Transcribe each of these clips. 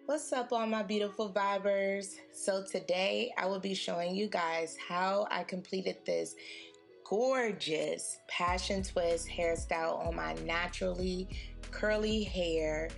What's up, all my beautiful vibers? So today I will be showing you guys how I completed this gorgeous passion twist hairstyle on my naturally curly hair.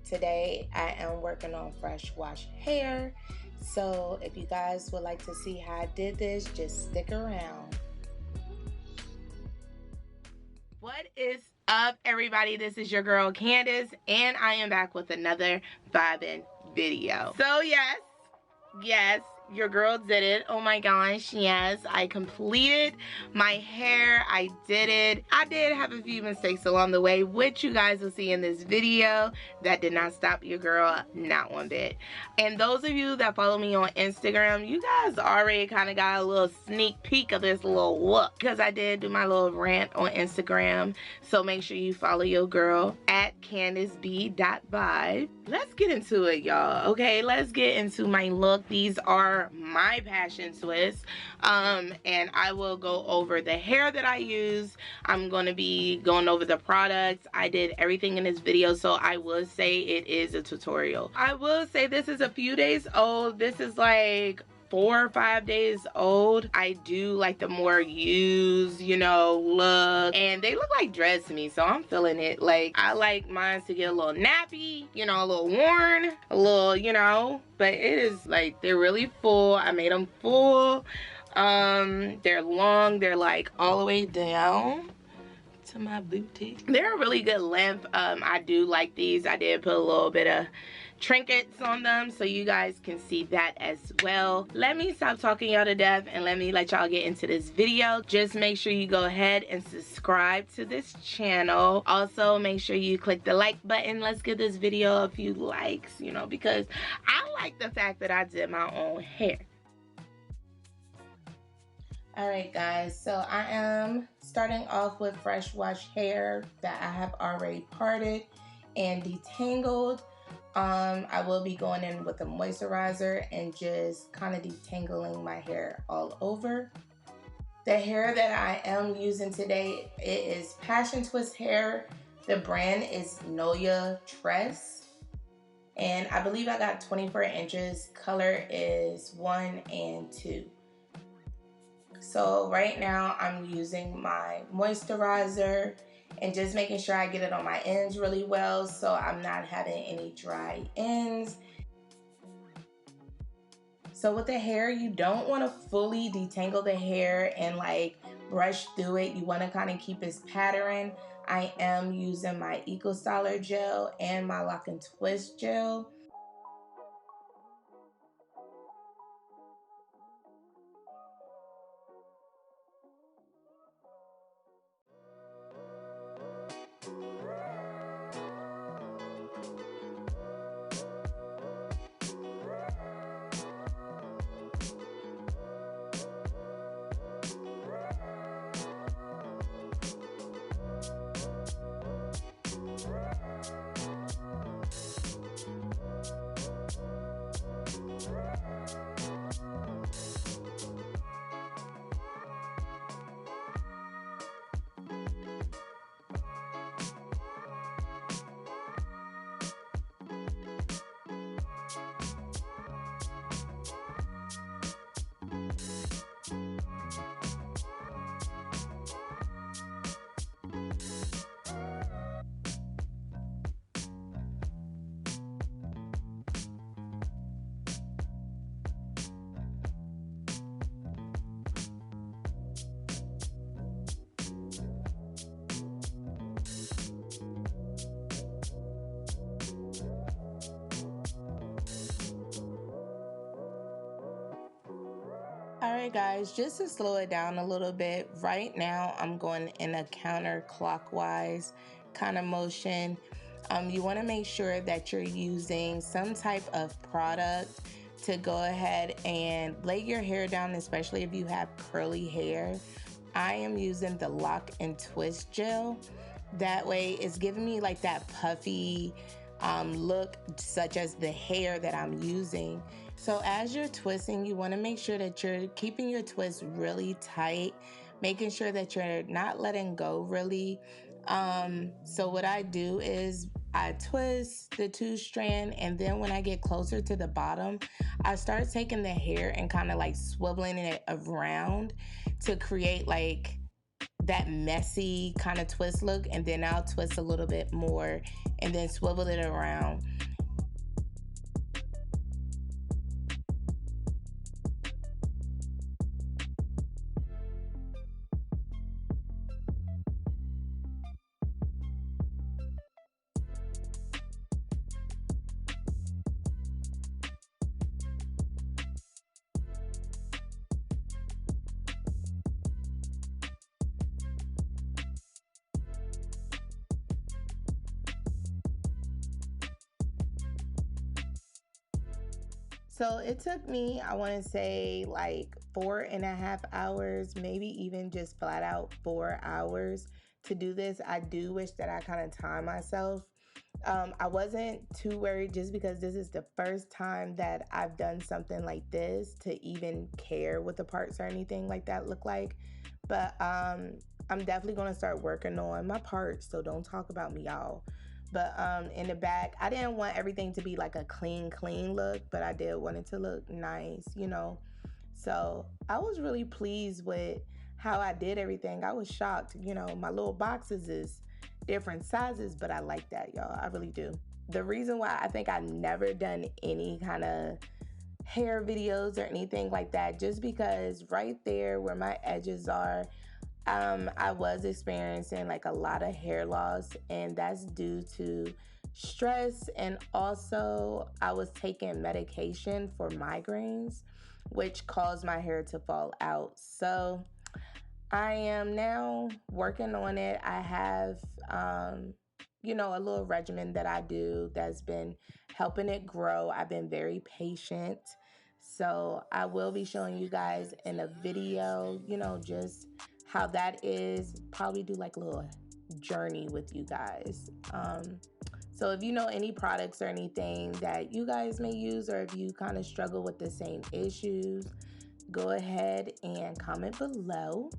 Today I am working on fresh wash hair, so if you guys would like to see how I did this, just stick around. What is up, everybody? This is your girl Candice, and I am back with another vibing video. So yes, your girl did it. Oh my gosh, yes, I completed my hair. I did it. I did have a few mistakes along the way, which you guys will see in this video. That did not stop your girl, not one bit. And those of you that follow me on Instagram, you guys already kind of got a little sneak peek of this little look, because I did do my little rant on Instagram. So make sure you follow your girl at Candice.b. Let's get into it, y'all. Okay, let's get into my look. These are my passion twists, and I will go over the hair that I use. I'm going to be going over the products. I did everything in this video, so I will say it is a tutorial. I will say this is a few days old. This is like 4 or 5 days old. I do like the more used, you know, look, and they look like dreads to me, so I'm feeling it. Like, I like mine to get a little nappy, you know, a little worn, a little, you know, but it is like, they're really full. I made them full. They're long, they're like all the way down to my booty. They're a really good length. I do like these. I did put a little bit of trinkets on them so you guys can see that as well. Let me stop talking y'all to death and let me let y'all get into this video. Just make sure you go ahead and subscribe to this channel. Also, make sure you click the like button. Let's give this video a few likes, you know, because I like the fact that I did my own hair. Alright guys, so I am starting off with fresh wash hair that I have already parted and detangled. I will be going in with a moisturizer and just kind of detangling my hair all over. The hair that I am using today, it is Passion Twist hair. The brand is Noya Tress. And I believe I got 24 inches. Color is 1 and 2. So right now I'm using my moisturizer and just making sure I get it on my ends really well so I'm not having any dry ends. So with the hair, you don't want to fully detangle the hair and like brush through it. You want to kind of keep its pattern. I am using my Eco Styler gel and my Lock and Twist gel. Alright guys, just to slow it down a little bit, right now I'm going in a counterclockwise kind of motion. You want to make sure that you're using some type of product to go ahead and lay your hair down, especially if you have curly hair. I am using the Lock and Twist gel. That way it's giving me like that puffy look, such as the hair that I'm using. So as you're twisting, you want to make sure that you're keeping your twist really tight, making sure that you're not letting go really. So what I do is I twist the 2-strand, and then when I get closer to the bottom, I start taking the hair and kind of like swiveling it around to create like that messy kind of twist look, and then I'll twist a little bit more and then swivel it around. So it took me, I want to say like 4.5 hours, maybe even just flat out 4 hours to do this. I do wish that I kind of timed myself. I wasn't too worried just because this is the first time that I've done something like this to even care what the parts or anything like that look like. But I'm definitely going to start working on my parts, so don't talk about me, y'all. But in the back, I didn't want everything to be like a clean look, but I did want it to look nice, you know. So I was really pleased with how I did everything. I was shocked, you know, my little boxes is different sizes, but I like that, y'all. I really do. The reason why I think I've never done any kind of hair videos or anything like that, just because right there where my edges are, I was experiencing like a lot of hair loss, and that's due to stress, and also I was taking medication for migraines, which caused my hair to fall out. So I am now working on it. I have, you know, a little regimen that I do that's been helping it grow. I've been very patient. So I will be showing you guys in a video, you know, just how that is. Probably do like a little journey with you guys. So if you know any products or anything that you guys may use, or if you kind of struggle with the same issues, go ahead and comment below.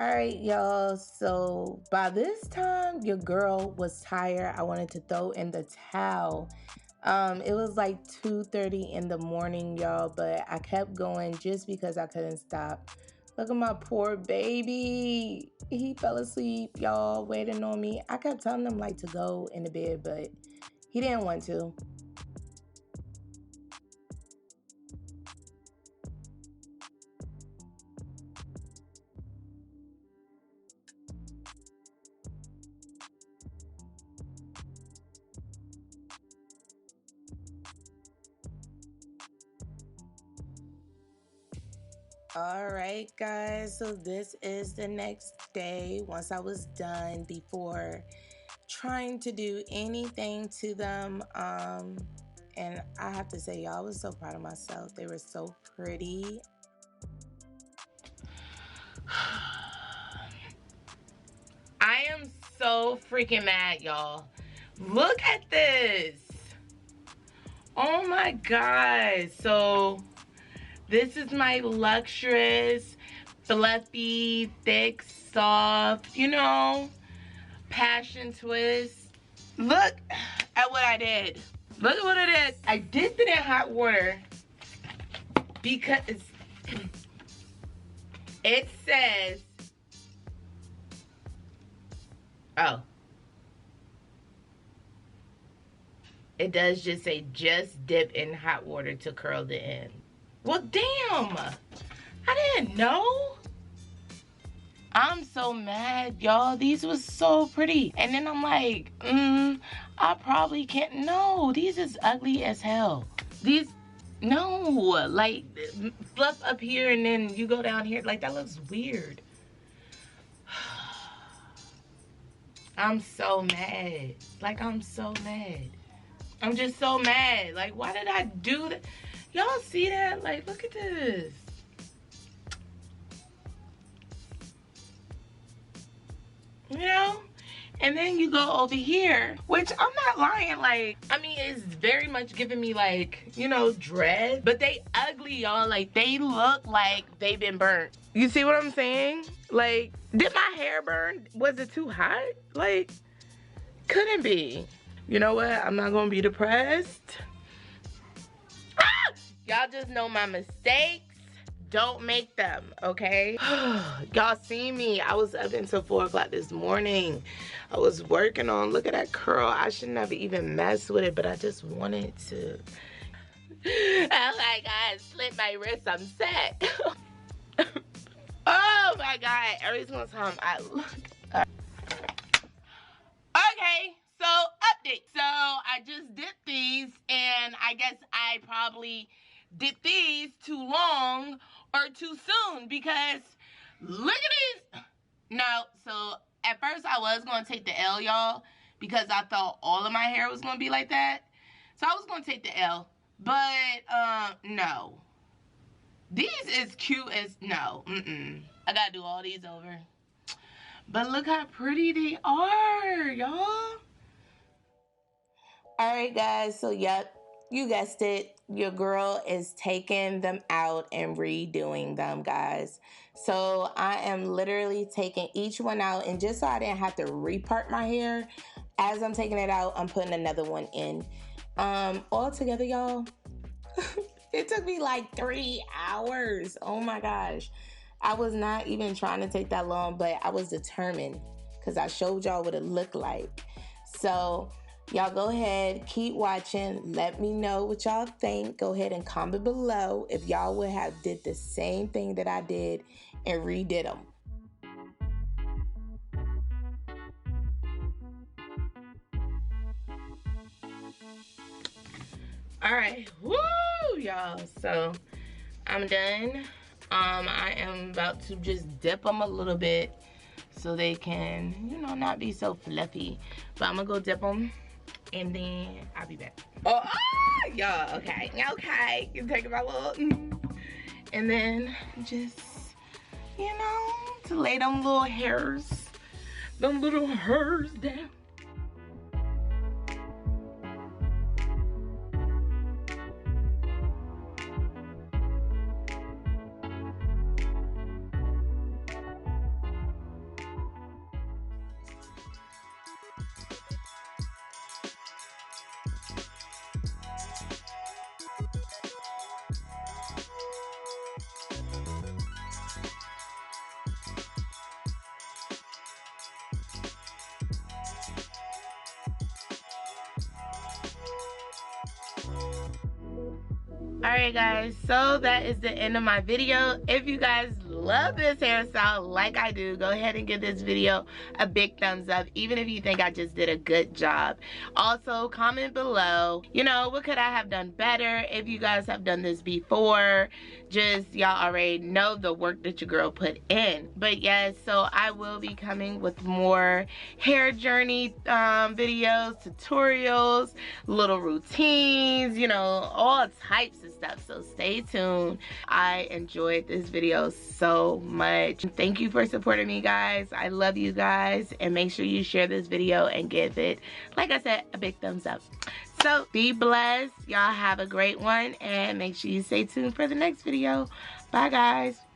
All right, y'all. So by this time, your girl was tired. I wanted to throw in the towel. It was like 2:30 in the morning, y'all, but I kept going just because I couldn't stop. Look at my poor baby. He fell asleep, y'all, waiting on me. I kept telling him like to go in the bed, but he didn't want to. All right, guys, so this is the next day once I was done before trying to do anything to them. And I have to say, y'all, I was so proud of myself. They were so pretty. I am so freaking mad, y'all. Look at this. Oh my God. So this is my luxurious, fluffy, thick, soft, you know, passion twist. Look at what I did. Look at what I did. I dipped it in hot water because it says, oh, it does just say just dip in hot water to curl the end. Well, damn. I didn't know. I'm so mad, y'all. These was so pretty. And then I'm like, I probably can't. No, these is ugly as hell. These, no. Like, fluff up here and then you go down here. Like, that looks weird. I'm so mad. Like, I'm so mad. I'm just so mad. Like, why did I do that? Y'all see that? Like, look at this. You know? And then you go over here, which I'm not lying, like, I mean, it's very much giving me like, you know, dread, but they ugly, y'all. Like, they look like they've been burnt. You see what I'm saying? Like, did my hair burn? Was it too hot? Like, couldn't be. You know what? I'm not gonna be depressed. Ah! Y'all just know my mistakes. Don't make them, okay? Y'all see me. I was up until 4 o'clock this morning. I was working on, look at that curl. I should never even mess with it, but I just wanted to. Oh my God, slit my wrist, I'm set. Oh my God, every single time I look. Okay, so update. So I just did these, and I guess I probably did these too long or too soon, because look at these. No, so at first I was going to take the L, y'all, because I thought all of my hair was going to be like that. So I was going to take the L, but no. These is cute as, no, I got to do all these over. But look how pretty they are, y'all. Alright guys, so yep, you guessed it. Your girl is taking them out and redoing them, guys. So I am literally taking each one out, and just so I didn't have to repart my hair, as I'm taking it out, I'm putting another one in. All together, y'all, it took me like 3 hours. Oh my gosh. I was not even trying to take that long, but I was determined because I showed y'all what it looked like. So y'all go ahead, keep watching. Let me know what y'all think. Go ahead and comment below if y'all would have did the same thing that I did and redid them. All right, woo, y'all. So I'm done. I am about to just dip them a little bit so they can, you know, not be so fluffy. But I'm gonna go dip them, and then I'll be back. Oh, y'all, okay, you take my little, and then just, you know, to lay them little hairs down. Alright guys, so that is the end of my video. If you guys love this hairstyle like I do, go ahead and give this video a big thumbs up, even if you think I just did a good job. Also, comment below, you know, what could I have done better? If you guys have done this before, just y'all already know the work that your girl put in. But yes, so I will be coming with more hair journey videos, tutorials, little routines, you know, all types of stuff. So stay tuned. I enjoyed this video so much. Thank you for supporting me, guys. I love you guys, and make sure you share this video and give it, like I said, a big thumbs up. So be blessed. Y'all have a great one, and make sure you stay tuned for the next video. Bye guys.